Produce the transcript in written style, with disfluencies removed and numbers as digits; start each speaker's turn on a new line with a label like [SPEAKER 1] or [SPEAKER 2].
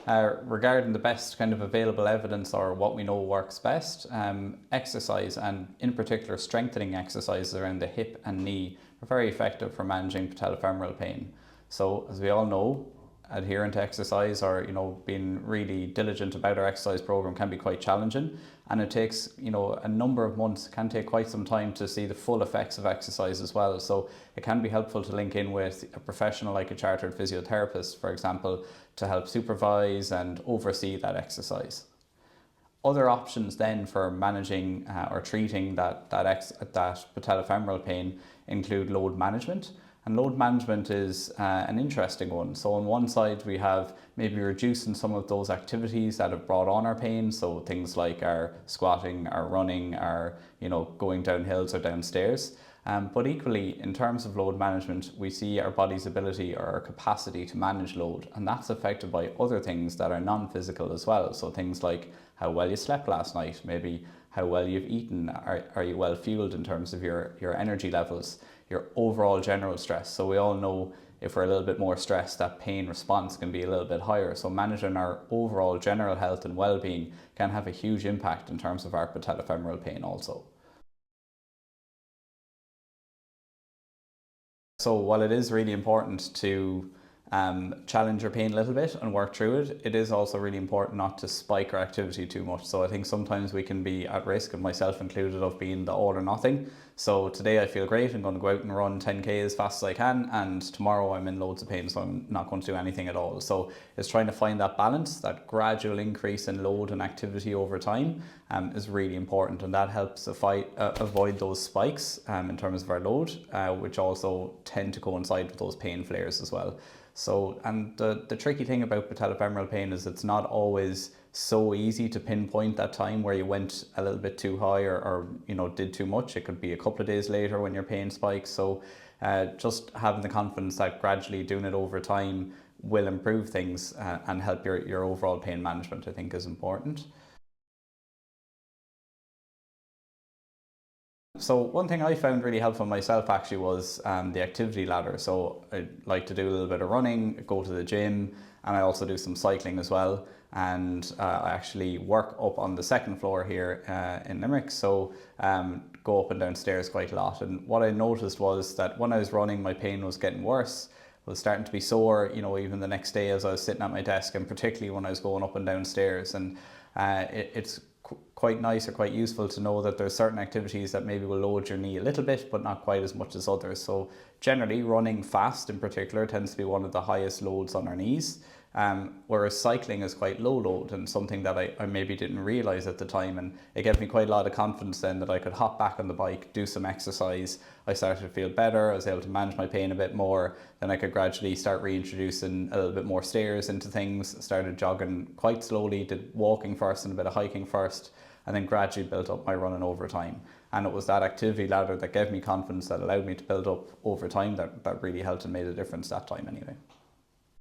[SPEAKER 1] Regarding the best kind of available evidence or what we know works best, exercise, and in particular strengthening exercises around the hip and knee, are very effective for managing patellofemoral pain. So as we all know, adhering to exercise, or being really diligent about our exercise program, can be quite challenging, and it takes a number of months, can take quite some time to see the full effects of exercise as well. So it can be helpful to link in with a professional like a chartered physiotherapist, for example, to help supervise and oversee that exercise. Other options then for managing or treating that patellofemoral pain include load management. And load management is an interesting one. So on one side we have maybe reducing some of those activities that have brought on our pain. So things like our squatting, our running, our going down hills or downstairs. But equally, in terms of load management, we see our body's ability or our capacity to manage load, and that's affected by other things that are non-physical as well. So things like how well you slept last night, maybe how well you've eaten, are you well fueled in terms of your energy levels, your overall general stress. So we all know if we're a little bit more stressed, that pain response can be a little bit higher. So managing our overall general health and well-being can have a huge impact in terms of our patellofemoral pain also. So while it is really important to challenge your pain a little bit and work through it, it is also really important not to spike our activity too much. So I think sometimes we can be at risk, and myself included, of being the all or nothing. So today I feel great, I'm going to go out and run 10k as fast as I can, and tomorrow I'm in loads of pain, so I'm not going to do anything at all. So it's trying to find that balance, that gradual increase in load and activity over time is really important, and that helps avoid those spikes in terms of our load, which also tend to coincide with those pain flares as well. So, and the tricky thing about patellofemoral pain is it's not always so easy to pinpoint that time where you went a little bit too high or did too much. It could be a couple of days later when your pain spikes. So just having the confidence that gradually doing it over time will improve things and help your overall pain management, I think, is important. So one thing I found really helpful myself actually was the activity ladder. So I like to do a little bit of running, go to the gym, and I also do some cycling as well. And I actually work up on the second floor here in Limerick, so go up and down stairs quite a lot. And what I noticed was that when I was running, my pain was getting worse. I was starting to be sore, even the next day as I was sitting at my desk, and particularly when I was going up and down stairs. And it's quite nice or quite useful to know that there's certain activities that maybe will load your knee a little bit, but not quite as much as others. So generally running fast in particular tends to be one of the highest loads on our knees, whereas cycling is quite low load, and something that I maybe didn't realize at the time. And it gave me quite a lot of confidence then that I could hop back on the bike, do some exercise. I started to feel better, I was able to manage my pain a bit more. Then I could gradually start reintroducing a little bit more stairs into things, started jogging quite slowly, did walking first and a bit of hiking first, and then gradually built up my running over time. And it was that activity ladder that gave me confidence, that allowed me to build up over time, that really helped and made a difference that time anyway.